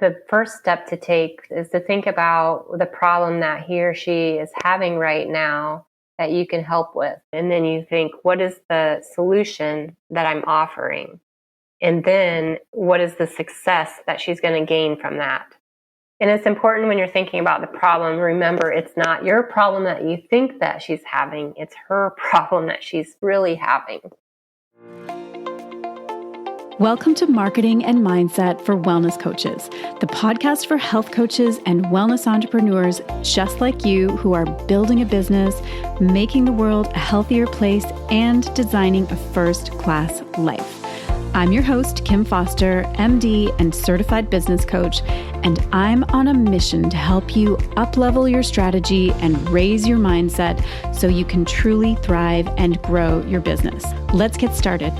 the first step to take is to think about the problem that he or she is having right now that you can help with. And then you think, what is the solution that I'm offering? And then what is the success that she's going to gain from that? And it's important when you're thinking about the problem, remember, it's not your problem that you think that she's having. It's her problem that she's really having. Welcome to Marketing and Mindset for Wellness Coaches, the podcast for health coaches and wellness entrepreneurs just like you who are building a business, making the world a healthier place, and designing a first-class life. I'm your host, Kim Foster, MD and certified business coach, and I'm on a mission to help you up-level your strategy and raise your mindset so you can truly thrive and grow your business. Let's get started.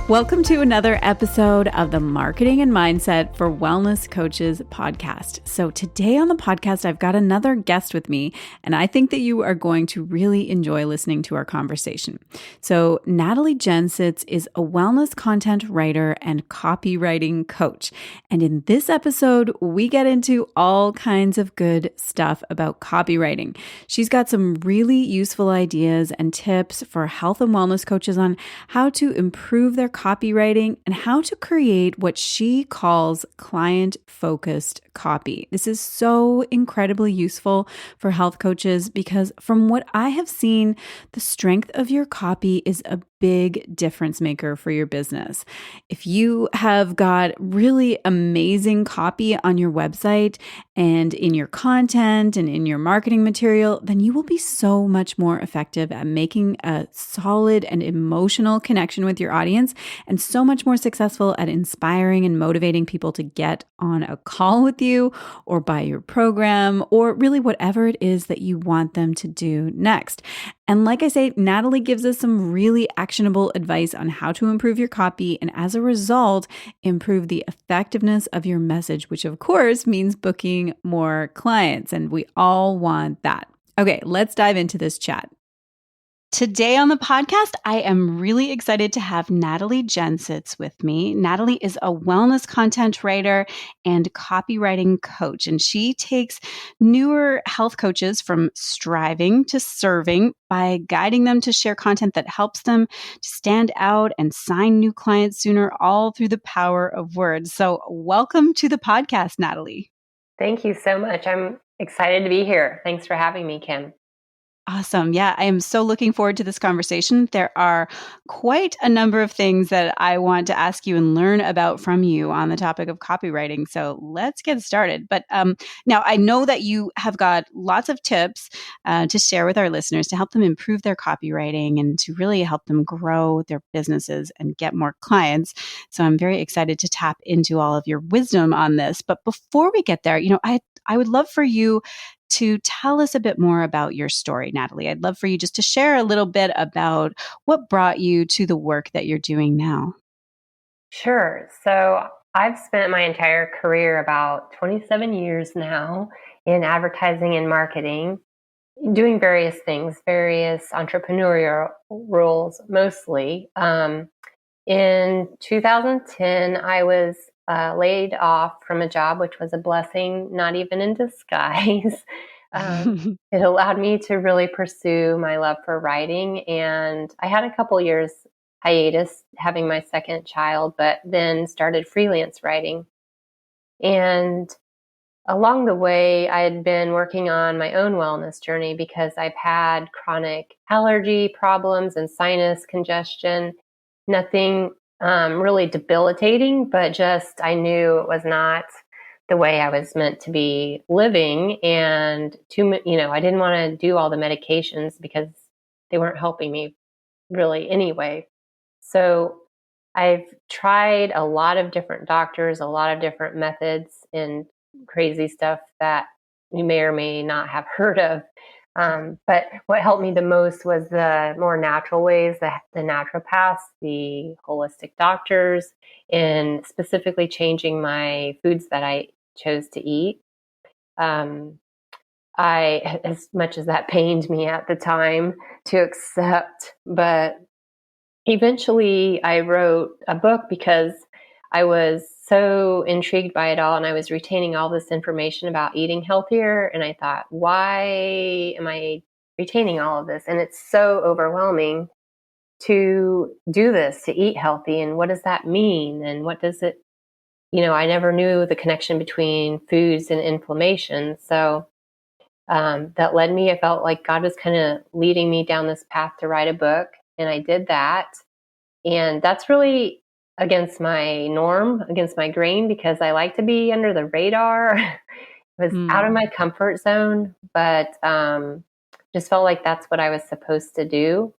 Welcome to another episode of the Marketing and Mindset for Wellness Coaches podcast. So today on the podcast, I've got another guest with me, and I think that you are going to really enjoy listening to our conversation. So Natalie Gensits is a wellness content writer and copywriting coach. And in this episode, we get into all kinds of good stuff about copywriting. She's got some really useful ideas and tips for health and wellness coaches on how to improve their copywriting and how to create what she calls client-focused copy. This is so incredibly useful for health coaches because from what I have seen, the strength of your copy is a big difference maker for your business. If you have got really amazing copy on your website and in your content and in your marketing material, then you will be so much more effective at making a solid and emotional connection with your audience and so much more successful at inspiring and motivating people to get on a call with you or buy your program or really whatever it is that you want them to do next. And like I say, Natalie gives us some really actionable advice on how to improve your copy and as a result, improve the effectiveness of your message, which of course means booking more clients. And we all want that. Okay, let's dive into this chat. Today on the podcast, I am really excited to have Natalie Gensits with me. Natalie is a wellness content writer and copywriting coach, and she takes newer health coaches from striving to serving by guiding them to share content that helps them to stand out and sign new clients sooner, all through the power of words. So welcome to the podcast, Natalie. Thank you so much. I'm excited to be here. Thanks for having me, Kim. Awesome. Yeah, I am so looking forward to this conversation. There are quite a number of things that I want to ask you and learn about from you on the topic of copywriting. So let's get started. But now I know that you have got lots of tips to share with our listeners to help them improve their copywriting and to really help them grow their businesses and get more clients. So I'm very excited to tap into all of your wisdom on this. But before we get there, I would love for you to tell us a bit more about your story, Natalie. I'd love for you just to share a little bit about what brought you to the work that you're doing now. Sure. So I've spent my entire career, about 27 years now, in advertising and marketing, doing various things, various entrepreneurial roles mostly. In 2010, I was laid off from a job, which was a blessing, not even in disguise. It allowed me to really pursue my love for writing. And I had a couple years hiatus having my second child, but then started freelance writing. And along the way, I had been working on my own wellness journey because I've had chronic allergy problems and sinus congestion. Nothing really debilitating, but just I knew it was not the way I was meant to be living. And I didn't want to do all the medications because they weren't helping me really anyway. So I've tried a lot of different doctors, a lot of different methods and crazy stuff that you may or may not have heard of. But what helped me the most was the more natural ways, the naturopaths, the holistic doctors, and specifically changing my foods that I chose to eat. As much as that pained me at the time to accept, but eventually I wrote a book because I was so intrigued by it all, and I was retaining all this information about eating healthier. And I thought, why am I retaining all of this? And it's so overwhelming to do this, to eat healthy. And what does that mean? And what does it, I never knew the connection between foods and inflammation. So that led me, I felt like God was kind of leading me down this path to write a book. And I did that. And that's really against my norm, against my grain, because I like to be under the radar. It was out of my comfort zone, but just felt like that's what I was supposed to do.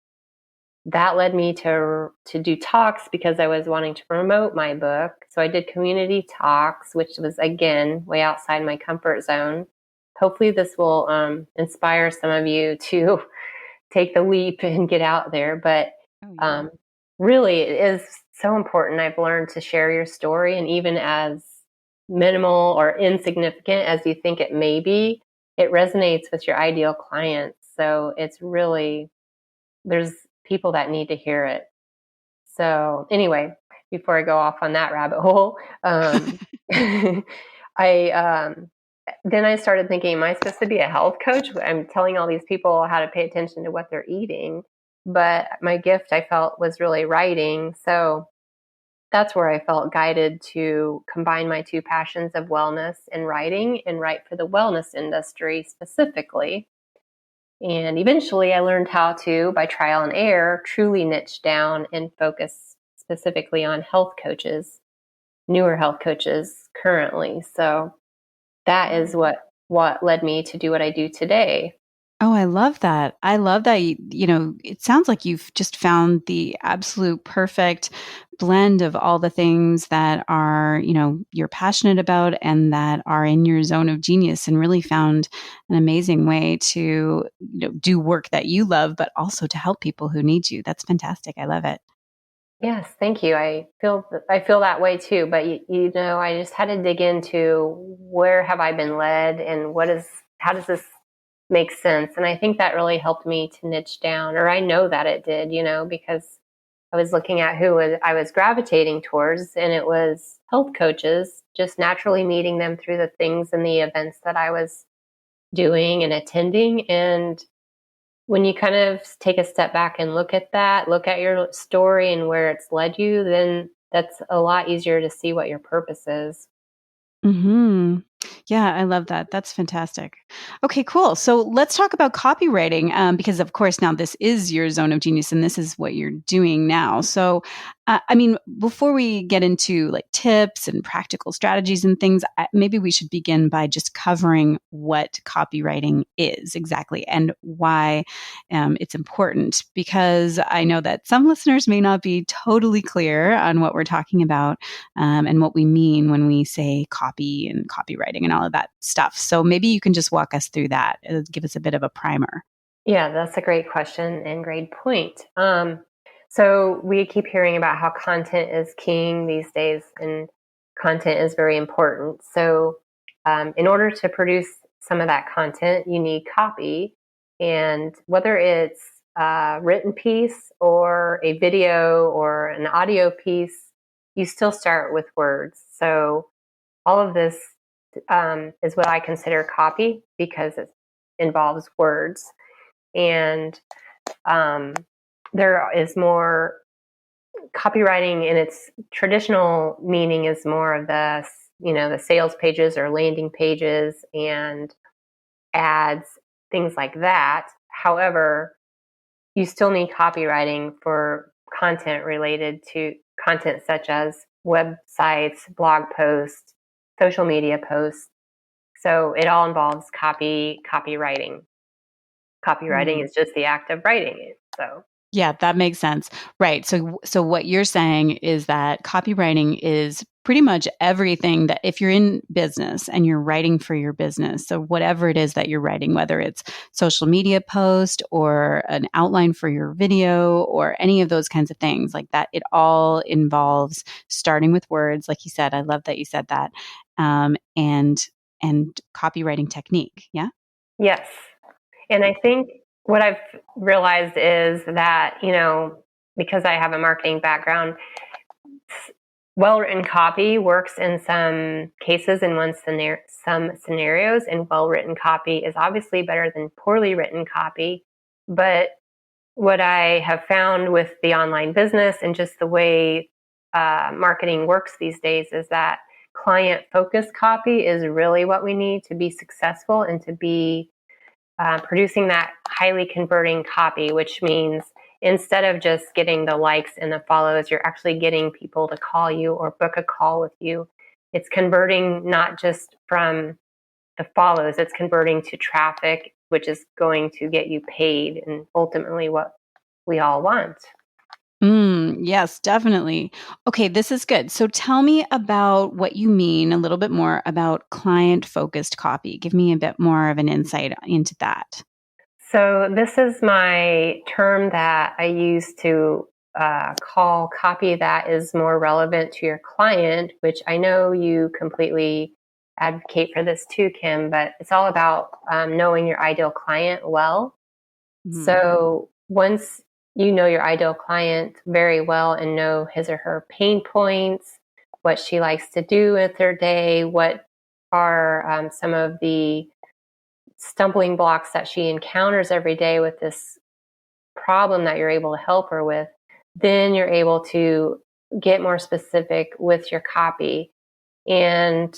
That led me to do talks because I was wanting to promote my book. So I did community talks, which was, again, way outside my comfort zone. Hopefully this will inspire some of you to take the leap and get out there. But really, it is so important. I've learned to share your story, and even as minimal or insignificant as you think it may be, it resonates with your ideal clients. So it's really, there's people that need to hear it. So anyway, before I go off on that rabbit hole, I then I started thinking, am I supposed to be a health coach? I'm telling all these people how to pay attention to what they're eating, but my gift, I felt, was really writing. So that's where I felt guided to combine my two passions of wellness and writing, and write for the wellness industry specifically. And eventually I learned how to, by trial and error, truly niche down and focus specifically on health coaches, newer health coaches currently. So that is what led me to do what I do today. Oh, I love that. I love that. It sounds like you've just found the absolute perfect blend of all the things that are, you're passionate about and that are in your zone of genius, and really found an amazing way to, do work that you love, but also to help people who need you. That's fantastic. I love it. Yes, thank you. I feel that way too. But I just had to dig into where have I been led, and how does this make sense? And I think that really helped me to niche down, or I know that it did, because I was looking at who I was gravitating towards, and it was health coaches, just naturally meeting them through the things and the events that I was doing and attending. And when you kind of take a step back and look at that, look at your story and where it's led you, then that's a lot easier to see what your purpose is. Yeah, I love that. That's fantastic. Okay, cool. So let's talk about copywriting, because of course now this is your zone of genius, and this is what you're doing now. So, before we get into like tips and practical strategies and things, maybe we should begin by just covering what copywriting is exactly and why it's important. Because I know that some listeners may not be totally clear on what we're talking about, and what we mean when we say copy and copywriting and all of that stuff. So maybe you can just walk us through that, give us a bit of a primer. Yeah, that's a great question and great point. So we keep hearing about how content is king these days, and content is very important. So in order to produce some of that content, you need copy. And whether it's a written piece or a video or an audio piece, you still start with words. So all of this is what I consider copy, because it involves words. And there is more copywriting in its traditional meaning is more of the sales pages or landing pages and ads, things like that. However, you still need copywriting for content related to content such as websites, blog posts, social media posts. So it all involves copywriting. Copywriting is just the act of writing it. So yeah, that makes sense. Right. So what you're saying is that copywriting is pretty much everything that if you're in business and you're writing for your business, so whatever it is that you're writing, whether it's social media post or an outline for your video or any of those kinds of things like that, it all involves starting with words, like you said. I love that you said that, and copywriting technique. Yeah. yes. And I think what I've realized is that, because I have a marketing background, Well-written copy works in some cases in some scenarios, and well-written copy is obviously better than poorly written copy. But what I have found with the online business and just the way marketing works these days is that client-focused copy is really what we need to be successful and to be producing that highly converting copy, which means instead of just getting the likes and the follows, you're actually getting people to call you or book a call with you. It's converting not just from the follows, it's converting to traffic, which is going to get you paid and ultimately what we all want. Yes, definitely. Okay, this is good. So tell me about what you mean a little bit more about client-focused copy. Give me a bit more of an insight into that. So this is my term that I use to call copy that is more relevant to your client, which I know you completely advocate for this too, Kim, but it's all about knowing your ideal client well. Mhm. So once you know your ideal client very well and know his or her pain points, what she likes to do with her day, what are some of the stumbling blocks that she encounters every day with this problem that you're able to help her with, then you're able to get more specific with your copy. And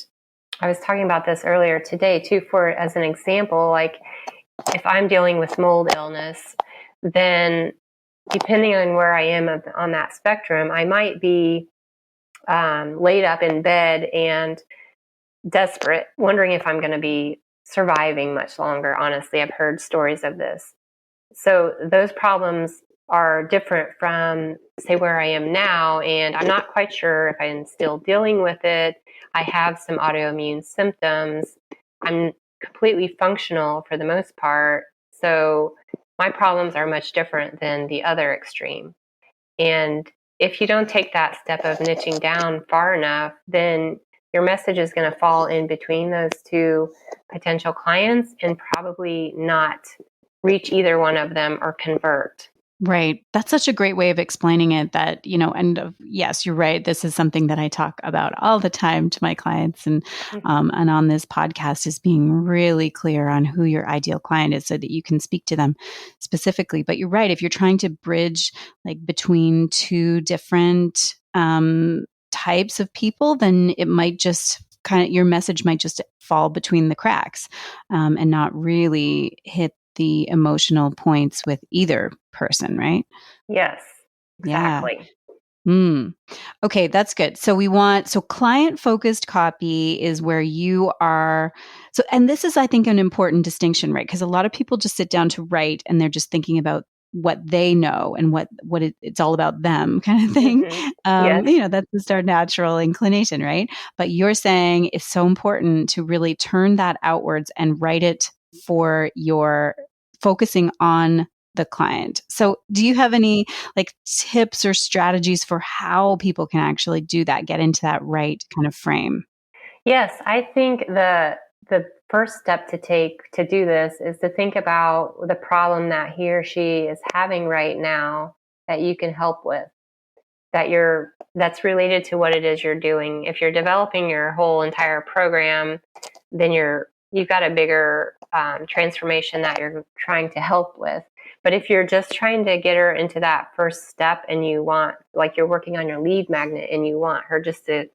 I was talking about this earlier today too, for as an example, like if I'm dealing with mold illness, then depending on where I am on that spectrum, I might be laid up in bed and desperate, wondering if I'm going to be surviving much longer. Honestly, I've heard stories of this. So those problems are different from, say, where I am now, and I'm not quite sure if I'm still dealing with it. I have some autoimmune symptoms. I'm completely functional for the most part. So my problems are much different than the other extreme. And if you don't take that step of niching down far enough, then your message is going to fall in between those two potential clients and probably not reach either one of them or convert. Right. That's such a great way of explaining it that, yes, you're right. This is something that I talk about all the time to my clients and on this podcast is being really clear on who your ideal client is so that you can speak to them specifically. But you're right. If you're trying to bridge like between two different types of people, then it might just your message might just fall between the cracks and not really hit the emotional points with either person, right? Yes, Yeah. exactly. Okay, that's good. So client focused copy is where you are. So, and this is, I think, an important distinction, right? Because a lot of people just sit down to write and they're just thinking about what they know and it's all about them kind of thing. Mm-hmm. Yes. That's just our natural inclination, right? But you're saying it's so important to really turn that outwards and write it for your focusing on the client. So, do you have any like tips or strategies for how people can actually do that, get into that right kind of frame? Yes, I think the first step to take to do this is to think about the problem that he or she is having right now that you can help with. That's related to what it is you're doing. If you're developing your whole entire program, then you've got a bigger transformation that you're trying to help with. But if you're just trying to get her into that first step and you want, like you're working on your lead magnet and you want her just to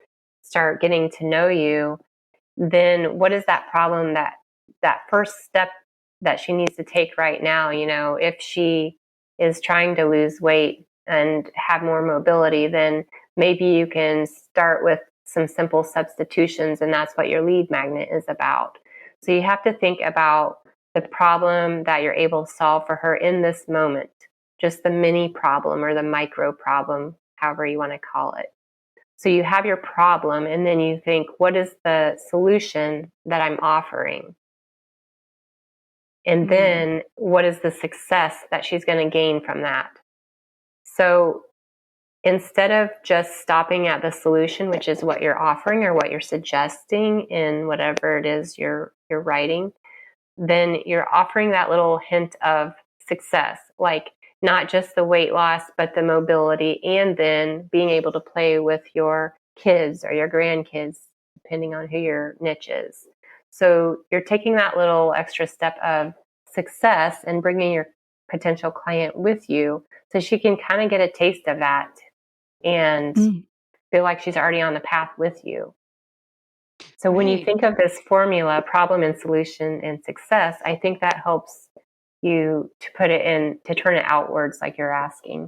start getting to know you, then what is that problem that first step that she needs to take right now? If she is trying to lose weight and have more mobility, then maybe you can start with some simple substitutions, and that's what your lead magnet is about. So you have to think about the problem that you're able to solve for her in this moment, just the mini problem or the micro problem, however you want to call it. So you have your problem, and then you think, what is the solution that I'm offering? And then what is the success that she's going to gain from that? So instead of just stopping at the solution, which is what you're offering or what you're suggesting in whatever it is you're writing, then you're offering that little hint of success, like not just the weight loss, but the mobility, and then being able to play with your kids or your grandkids, depending on who your niche is. So you're taking that little extra step of success and bringing your potential client with you so she can kind of get a taste of that and feel like she's already on the path with you. So when you think of this formula, problem and solution and success, I think that helps you to put it in, to turn it outwards like you're asking.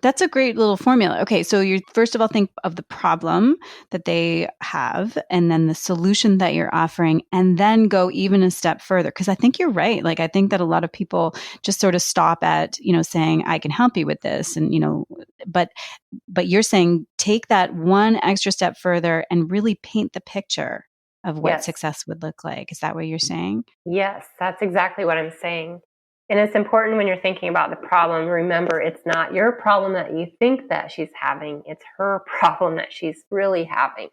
That's a great little formula. Okay, so you first of all think of the problem that they have and then the solution that you're offering, and then go even a step further. Because I think you're right. Like, I think that a lot of people just sort of stop at, saying, I can help you with this. And, but you're saying take that one extra step further and really paint the picture of what success would look like. Is that what you're saying? Yes, that's exactly what I'm saying. And it's important when you're thinking about the problem, remember, it's not your problem that you think that she's having. It's her problem that she's really having.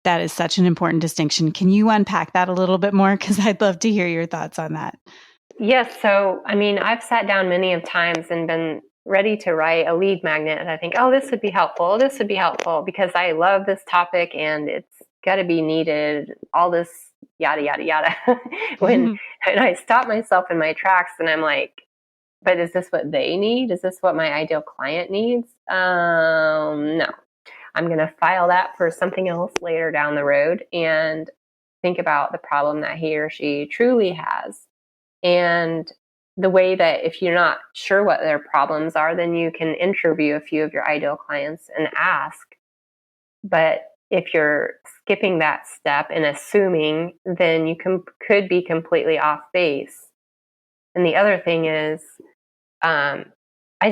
That is such an important distinction. Can you unpack that a little bit more? Because I'd love to hear your thoughts on that. Yes. So, I've sat down many of times and been ready to write a lead magnet. And I think, oh, this would be helpful. This would be helpful because I love this topic and it's got to be needed. All this yada, yada, yada. And I stop myself in my tracks and I'm like, but is this what they need? Is this what my ideal client needs? No. I'm going to file that for something else later down the road and think about the problem that he or she truly has. And the way that if you're not sure what their problems are, then you can interview a few of your ideal clients and ask. But if you're skipping that step and assuming, then you could be completely off base. And the other thing is, I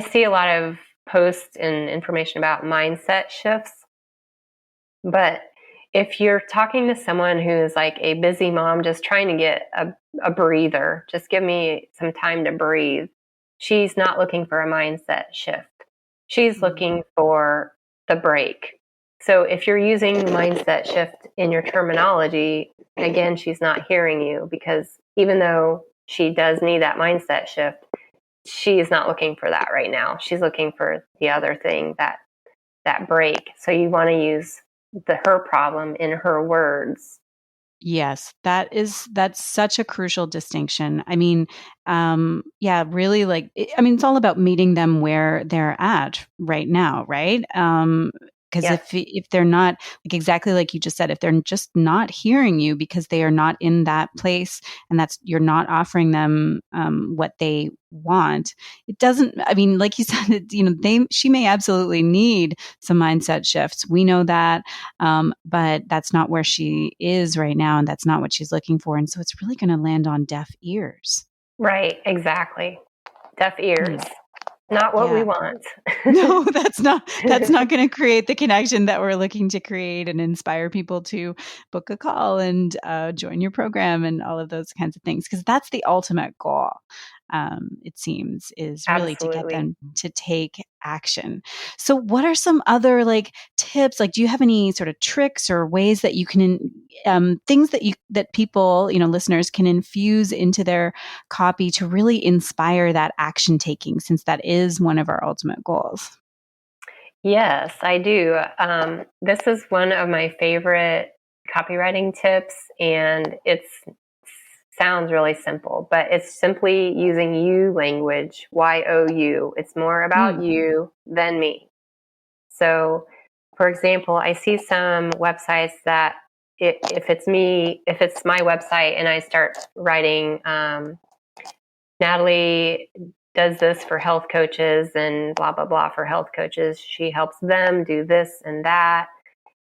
see a lot of posts and information about mindset shifts. But if you're talking to someone who's like a busy mom just trying to get a breather, just give me some time to breathe, she's not looking for a mindset shift. She's looking for the break. So if you're using mindset shift in your terminology, again, she's not hearing you because even though she does need that mindset shift, she is not looking for that right now. She's looking for the other thing, that break. So you want to use her problem in her words. Yes, that's such a crucial distinction. Really, it's all about meeting them where they're at right now, right? Because if they're not, like exactly like you just said, if they're just not hearing you because they are not in that place, and you're not offering them what they want, it doesn't. Like you said, she may absolutely need some mindset shifts. We know that, but that's not where she is right now, and that's not what she's looking for. And so it's really going to land on deaf ears. Right? Exactly. Deaf ears. Not what we want. No, that's not going to create the connection that we're looking to create and inspire people to book a call and join your program and all of those kinds of things. Because that's the ultimate goal, it seems, is really to get them to take action. So what are some other tips? Do you have any sort of tricks or ways that you can, things that people, listeners can infuse into their copy to really inspire that action taking, since that is one of our ultimate goals? Yes, I do. This is one of my favorite copywriting tips, and it sounds really simple, but it's simply using you language, YOU. It's more about you than me. So, for example, I see some websites that if it's my website and I start writing, Natalie does this for health coaches and blah, blah, blah for health coaches. She helps them do this and that.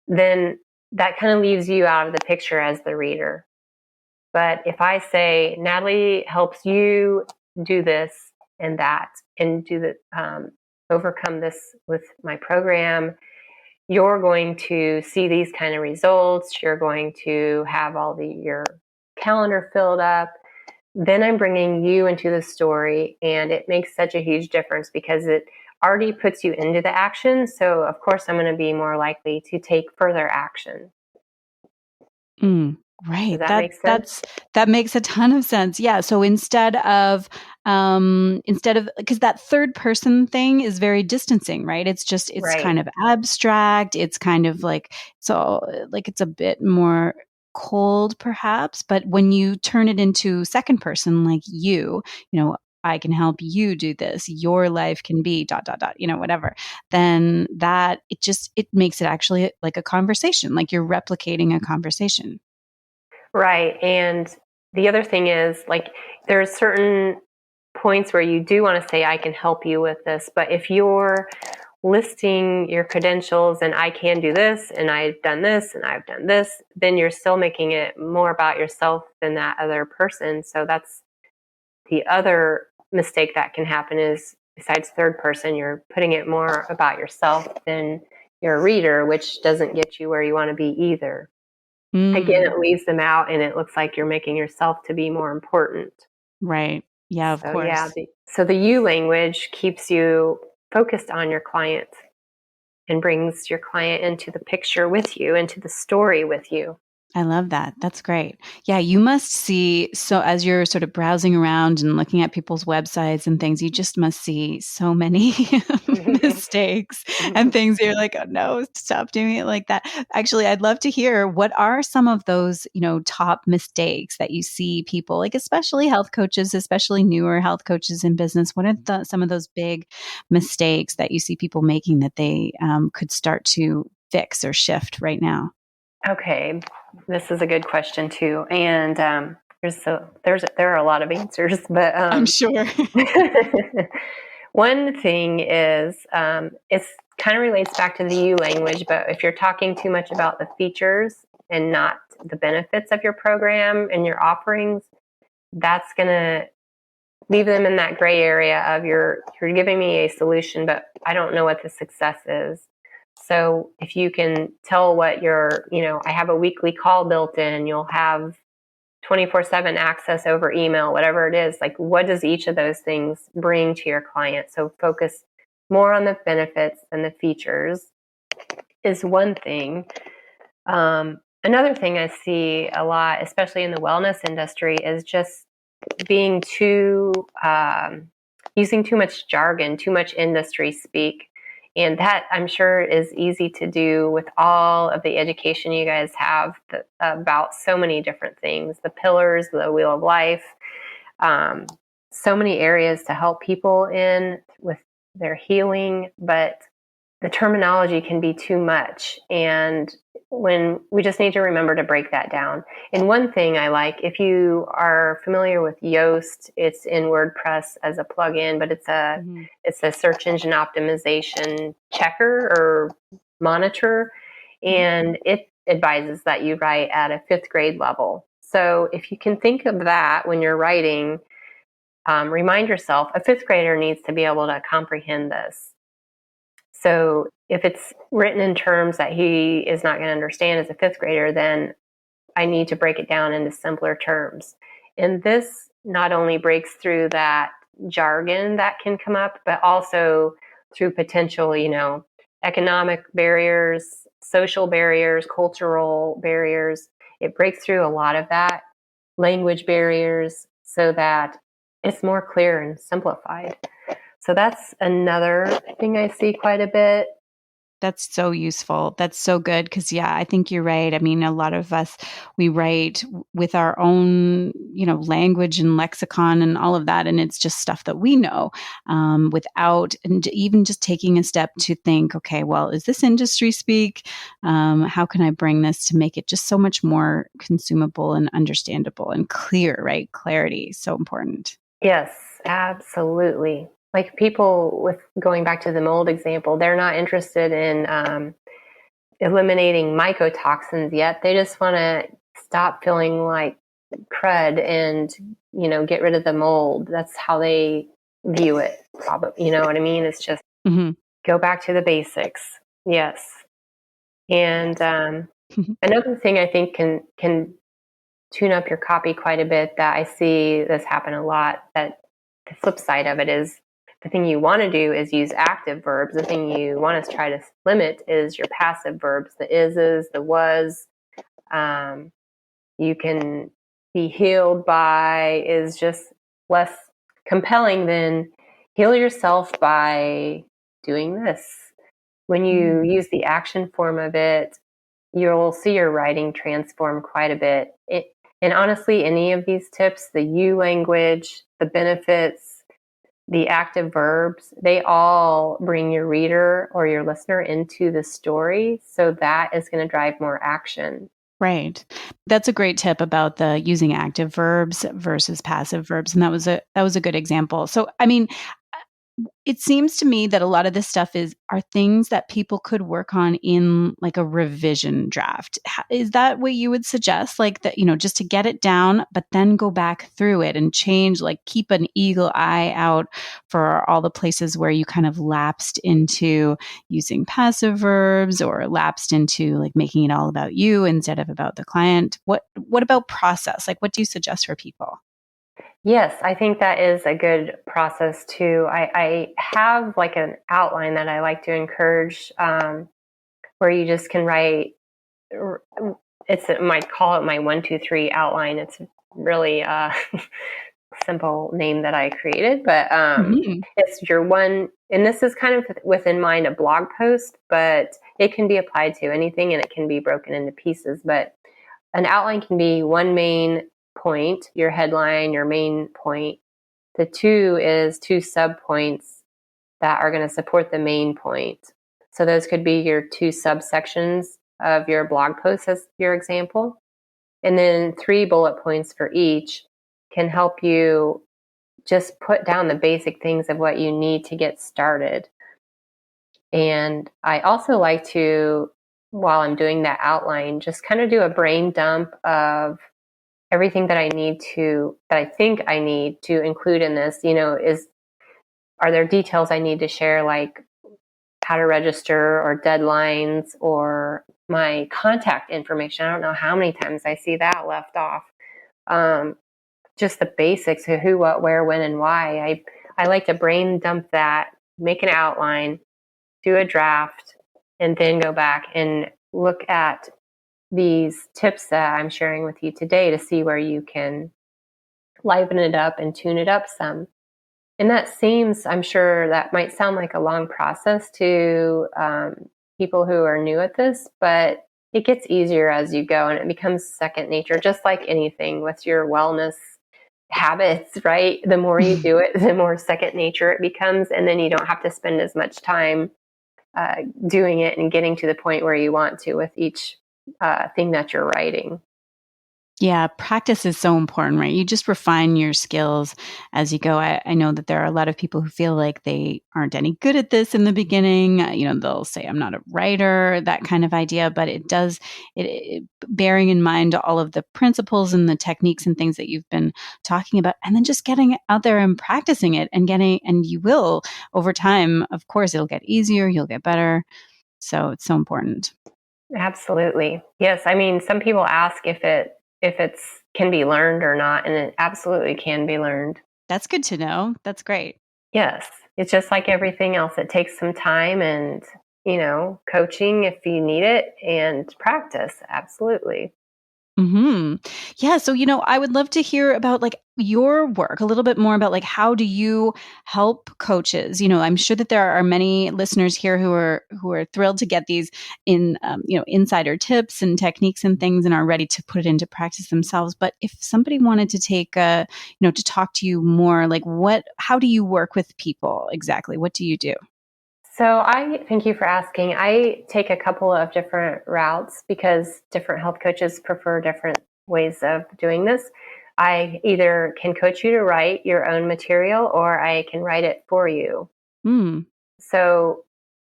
Then that kind of leaves you out of the picture as the reader. But if I say, Natalie helps you do this and that and do the, overcome this with my program, you're going to see these kind of results. You're going to have your calendar filled up. Then I'm bringing you into the story, and it makes such a huge difference because it already puts you into the action. So, of course, I'm going to be more likely to take further action. Does Right. that make sense? That makes a ton of sense. Yeah. So instead of because that third person thing is very distancing, right? It's Right. kind of abstract. It's kind of like like it's a bit more cold perhaps, but when you turn it into second person like you know, I can help you do this. Your life can be dot dot dot, whatever. Then that it makes it actually like a conversation, like you're replicating a conversation. Right. And the other thing is, like, there's certain points where you do want to say, I can help you with this. But if you're listing your credentials and I can do this and I've done this and I've done this, then you're still making it more about yourself than that other person. So that's the other mistake that can happen is, besides third person, you're putting it more about yourself than your reader, which doesn't get you where you want to be either. Again, Mm, it leaves them out and it looks like you're making yourself to be more important. right. Yeah, of So yeah, course. so the you language keeps you focused on your client and brings your client into the picture with you, into the story with you. I love that. That's great. Yeah, you must see, so as you're sort of browsing around and looking at people's websites and things, you just must see so many mistakes and things that you're like, oh no, stop doing it like that. Actually, I'd love to hear what are some of those, top mistakes that you see people, like especially health coaches, especially newer health coaches in business. What are some of those big mistakes that you see people making that they could start to fix or shift right now? Okay, this is a good question too, and there are a lot of answers, but I'm sure. one thing is, it's kind of relates back to the you language, but if you're talking too much about the features and not the benefits of your program and your offerings, that's going to leave them in that gray area of you're giving me a solution, but I don't know what the success is. So if you can tell what I have a weekly call built in, you'll have 24/7 access over email, whatever it is, like what does each of those things bring to your client? So focus more on the benefits than the features is one thing. Another thing I see a lot, especially in the wellness industry, is just being using too much jargon, too much industry speak. And that I'm sure is easy to do with all of the education you guys have about so many different things, the pillars, the wheel of life, um, so many areas to help people in with their healing. But the terminology can be too much. And when we just need to remember to break that down. And one thing I like, if you are familiar with Yoast, it's in WordPress as a plugin, but Mhm. it's a search engine optimization checker or monitor, Mhm. and it advises that you write at a fifth grade level. So if you can think of that when you're writing, remind yourself a fifth grader needs to be able to comprehend this. So if it's written in terms that he is not going to understand as a fifth grader, then I need to break it down into simpler terms. And this not only breaks through that jargon that can come up, but also through potential, economic barriers, social barriers, cultural barriers. It breaks through a lot of that, language barriers, so that it's more clear and simplified. So that's another thing I see quite a bit. That's so useful. That's so good because, yeah, I think you're right. I mean, a lot of us, we write with our own, language and lexicon and all of that. And it's just stuff that we know without, and even just taking a step to think, okay, well, is this industry speak? How can I bring this to make it just so much more consumable and understandable and clear, right? Clarity is so important. Yes, absolutely. Like people with going back to the mold example, they're not interested in eliminating mycotoxins yet. They just want to stop feeling like crud and, get rid of the mold. That's how they view it, probably. You know what I mean? It's just Hmm. go back to the basics. Yes. And Yes. another thing I think can tune up your copy quite a bit, that I see this happen a lot, that the flip side of it is the thing you want to do is use active verbs. The thing you want to try to limit is your passive verbs, the ises, the was. you can be healed by is just less compelling than heal yourself by doing this. When you use the action form of it, you'll see your writing transform quite a bit. And honestly, any of these tips, the you language, the benefits, the active verbs, they all bring your reader or your listener into the story. So that is going to drive more action. Right. That's a great tip about the using active verbs versus passive verbs. And that was a good example. So, I mean, it seems to me that a lot of this stuff are things that people could work on in like a revision draft. Is that what you would suggest? Like that, just to get it down, but then go back through it and change, like keep an eagle eye out for all the places where you kind of lapsed into using passive verbs or lapsed into like making it all about you instead of about the client. What about process? Like what do you suggest for people? Yes, I think that is a good process too. I have like an outline that I like to encourage, where you just can write. I might call it my 1, 2, 3 outline. It's really a simple name that I created, but it's your one. And this is kind of within mind a blog post, but it can be applied to anything, and it can be broken into pieces. But an outline can be one main point, your headline, your main point. The 2 is 2 sub points that are going to support the main point. So those could be your 2 subsections of your blog post as your example. And then 3 bullet points for each can help you just put down the basic things of what you need to get started. And I also like to, while I'm doing that outline, just kind of do a brain dump of everything that I think I need to include in this. Are there details I need to share, like how to register or deadlines or my contact information? I don't know how many times I see that left off. Just the basics of who, what, where, when, and why. I like to brain dump that, make an outline, do a draft, and then go back and look at these tips that I'm sharing with you today to see where you can liven it up and tune it up some. And I'm sure that might sound like a long process to people who are new at this, but it gets easier as you go and it becomes second nature, just like anything with your wellness habits, right? The more you do it, the more second nature it becomes. And then you don't have to spend as much time doing it and getting to the point where you want to with each thing that you're writing. Yeah, practice is so important, right? You just refine your skills as you go. I know that there are a lot of people who feel like they aren't any good at this in the beginning. They'll say, I'm not a writer, that kind of idea. But bearing in mind all of the principles and the techniques and things that you've been talking about, and then just getting out there and practicing it and you will, over time, of course, it'll get easier, you'll get better. So it's so important. Absolutely. Yes. I mean, some people ask if it's can be learned or not, and it absolutely can be learned. That's good to know. That's great. Yes. It's just like everything else. It takes some time and, coaching if you need it, and practice. Absolutely. Yeah. So, I would love to hear about like your work, a little bit more about like how do you help coaches? I'm sure that there are many listeners here who are thrilled to get these insider tips and techniques and things and are ready to put it into practice themselves. But if somebody wanted to to talk to you more, like how do you work with people exactly? What do you do? So I thank you for asking. I take a couple of different routes because different health coaches prefer different ways of doing this. I either can coach you to write your own material or I can write it for you. So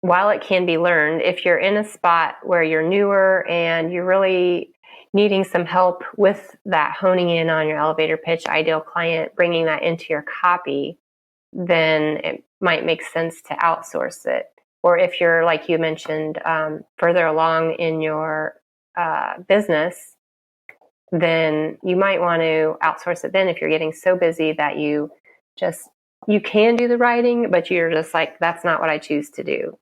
while it can be learned, if you're in a spot where you're newer and you're really needing some help with that, honing in on your elevator pitch, ideal client, bringing that into your copy, then it might make sense to outsource it. Or if you're, like you mentioned, further along in your business, then you might want to outsource it then if you're getting so busy that you can do the writing, but you're just like, that's not what I choose to do,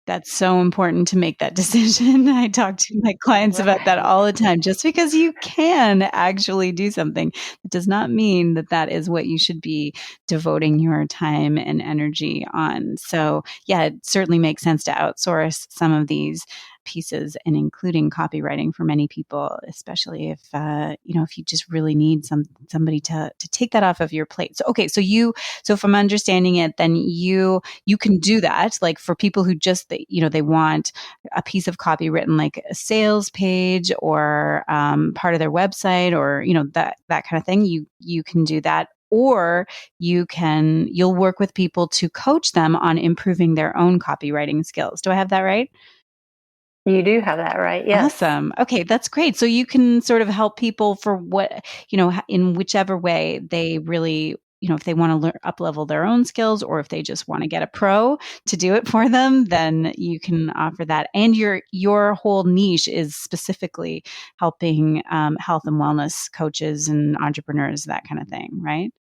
That's so important to make that decision. I talk to my clients about that Right. all the time. Just because you can actually do something, it does not mean that that is what you should be devoting your time and energy on. So, yeah, it certainly makes sense to outsource some of these pieces, and including copywriting for many people, especially if if you just really need somebody to take that off of your plate. So, okay, so if I'm understanding it, then you can do that, like for people who just they want a piece of copy written, like a sales page or part of their website, or that kind of thing. You can do that, or you'll work with people to coach them on improving their own copywriting skills. Do I have that right? You do have that right. Yes. Awesome. Okay, that's great. So you can sort of help people for in whichever way they really, if they want to learn up level their own skills, or if they just want to get a pro to do it for them, then you can offer that. And your whole niche is specifically helping health and wellness coaches and entrepreneurs, that kind of thing, right?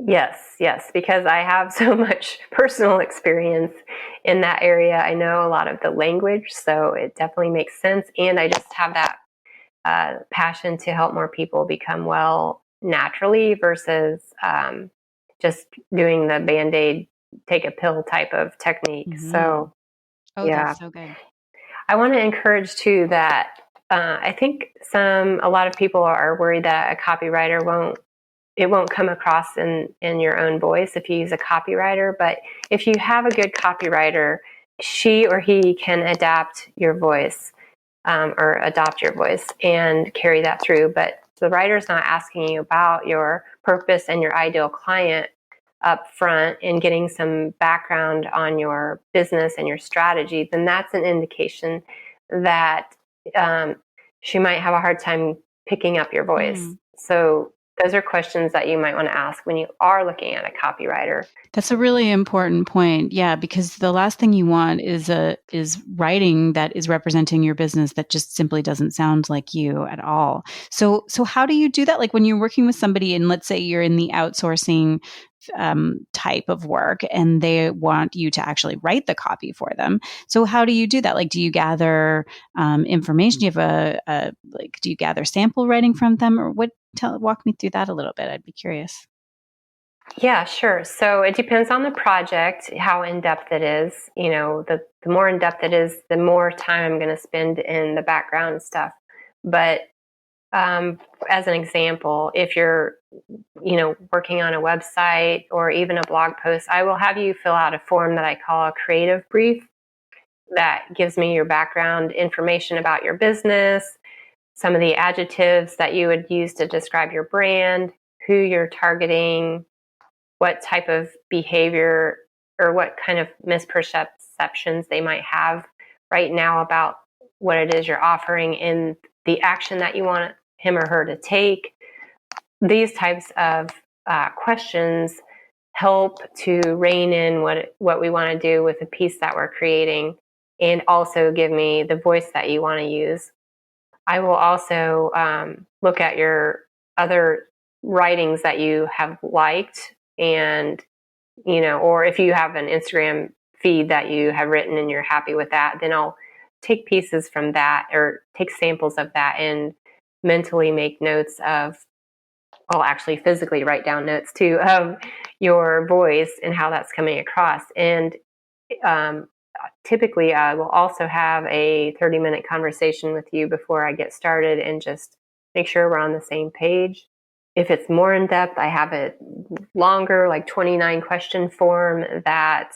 Yes, because I have so much personal experience in that area. I know a lot of the language, so it definitely makes sense. And I just have that passion to help more people become well naturally versus just doing the Band-Aid, take a pill type of technique. Mm-hmm. So, Oh, yeah. that's so good. I want to encourage too that I think a lot of people are worried that a copywriter won't come across in your own voice if you use a copywriter. But if you have a good copywriter, she or he can adapt your voice or adopt your voice and carry that through. But the writer's not asking you about your purpose and your ideal client up front and getting some background on your business and your strategy, then that's an indication that she might have a hard time picking up your voice. So those are questions that you might want to ask when you are looking at a copywriter. That's a really important point. Yeah, because the last thing you want is writing that is representing your business that just simply doesn't sound like you at all. So how do you do that? Like when you're working with somebody, and let's say you're in the outsourcing type of work, and they want you to actually write the copy for them. So how do you do that? Like, do you gather information? Do you have do you gather sample writing from them, or what? Walk me through that a little bit. I'd be curious. Yeah, sure. So it depends on the project, how in-depth it is. The more in-depth it is, the more time I'm going to spend in the background stuff. But as an example, if you're, working on a website or even a blog post, I will have you fill out a form that I call a creative brief that gives me your background information about your business, some of the adjectives that you would use to describe your brand, who you're targeting, what type of behavior or what kind of misperceptions they might have right now about what it is you're offering and the action that you want him or her to take. These types of questions help to rein in what we want to do with the piece that we're creating, and also give me the voice that you want to use. I will also look at your other writings that you have liked, and or if you have an Instagram feed that you have written and you're happy with that, then I'll take pieces from that or take samples of that and mentally make notes of, I'll actually physically write down notes too of your voice and how that's coming across. And typically I will also have a 30-minute conversation with you before I get started and just make sure we're on the same page. If it's more in depth, I have a longer, like 29 question form that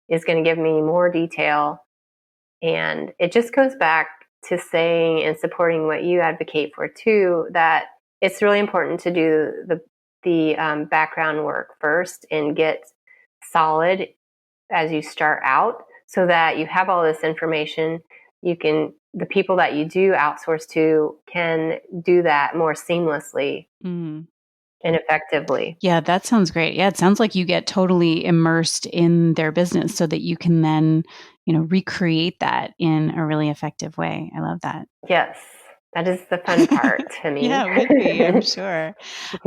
is going to give me more detail. And it just goes back to saying and supporting what you advocate for too, that it's really important to do the background work first and get solid as you start out, so that you have all this information. The people that you do outsource to can do that more seamlessly and effectively. Yeah, that sounds great. Yeah, it sounds like you get totally immersed in their business so that you can then, recreate that in a really effective way. I love that. Yes, That is the fun part to me. Yeah, it would be, I'm sure.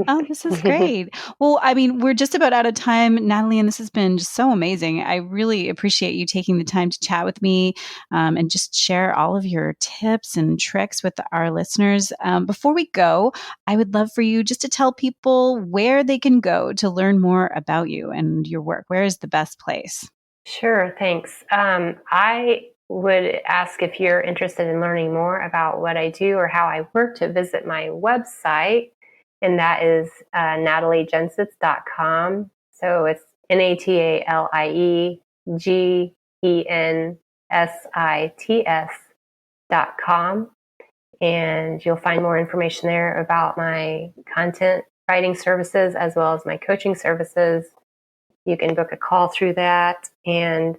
Oh, this is great. Well, I mean, we're just about out of time, Natalie, and this has been just so amazing. I really appreciate you taking the time to chat with me and just share all of your tips and tricks with our listeners. Before we go, I would love for you just to tell people where they can go to learn more about you and your work. Where is the best place? Sure, thanks. I would ask if you're interested in learning more about what I do or how I work to visit my website, and that is nataliegensits.com. So it's NATALIEGENSITS.com. And you'll find more information there about my content writing services as well as my coaching services. You can book a call through that and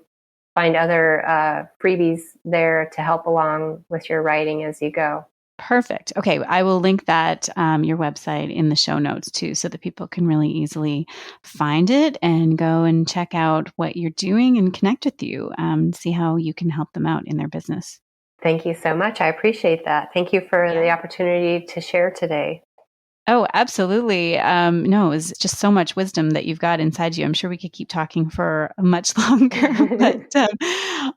find other freebies there to help along with your writing as you go. Perfect. Okay, I will link that, your website in the show notes too, so that people can really easily find it and go and check out what you're doing and connect with you, see how you can help them out in their business. Thank you so much. I appreciate that. Thank you for the opportunity to share today. Oh, absolutely. No, it was just so much wisdom that you've got inside you. I'm sure we could keep talking for much longer. But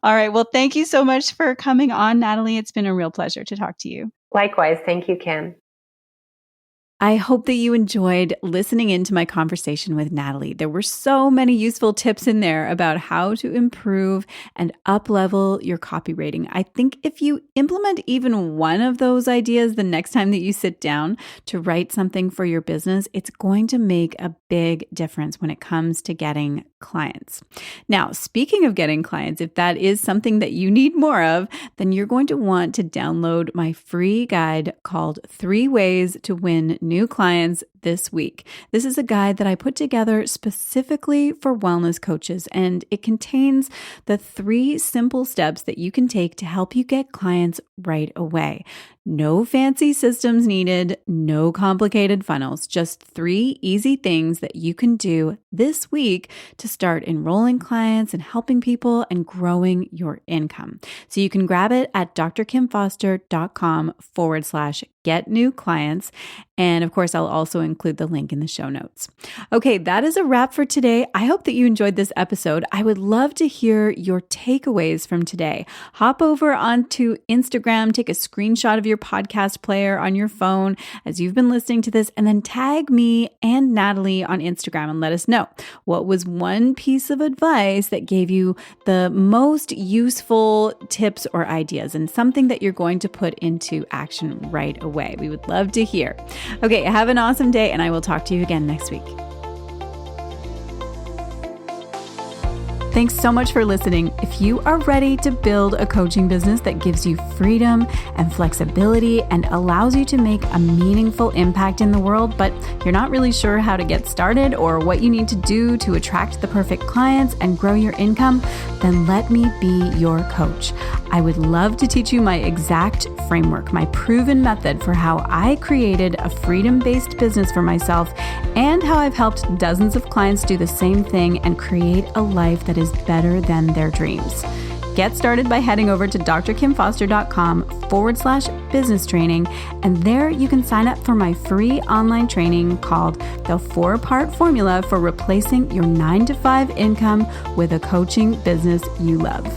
all right. Well, thank you so much for coming on, Natalie. It's been a real pleasure to talk to you. Likewise. Thank you, Kim. I hope that you enjoyed listening into my conversation with Natalie. There were so many useful tips in there about how to improve and up-level your copywriting. I think if you implement even one of those ideas the next time that you sit down to write something for your business, it's going to make a big difference when it comes to getting clients. Now, speaking of getting clients, if that is something that you need more of, then you're going to want to download my free guide called 3 Ways to Win New Clients this week. This is a guide that I put together specifically for wellness coaches, and it contains the 3 simple steps that you can take to help you get clients right away. No fancy systems needed, no complicated funnels, just 3 easy things that you can do this week to start enrolling clients and helping people and growing your income. So you can grab it at drkimfoster.com/get new clients. And of course, I'll also include the link in the show notes. Okay, that is a wrap for today. I hope that you enjoyed this episode. I would love to hear your takeaways from today. Hop over onto Instagram, take a screenshot of your podcast player on your phone as you've been listening to this, and then tag me and Natalie on Instagram and let us know what was one piece of advice that gave you the most useful tips or ideas and something that you're going to put into action right away. We would love to hear. Okay, have an awesome day, and I will talk to you again next week. Thanks so much for listening. If you are ready to build a coaching business that gives you freedom and flexibility and allows you to make a meaningful impact in the world, but you're not really sure how to get started or what you need to do to attract the perfect clients and grow your income, then let me be your coach. I would love to teach you my exact framework, my proven method for how I created a freedom-based business for myself and how I've helped dozens of clients do the same thing and create a life that is better than their dreams. Get started by heading over to drkimfoster.com/business training, and there you can sign up for my free online training called The 4-Part Formula for Replacing Your 9-to-5 Income with a Coaching Business You Love.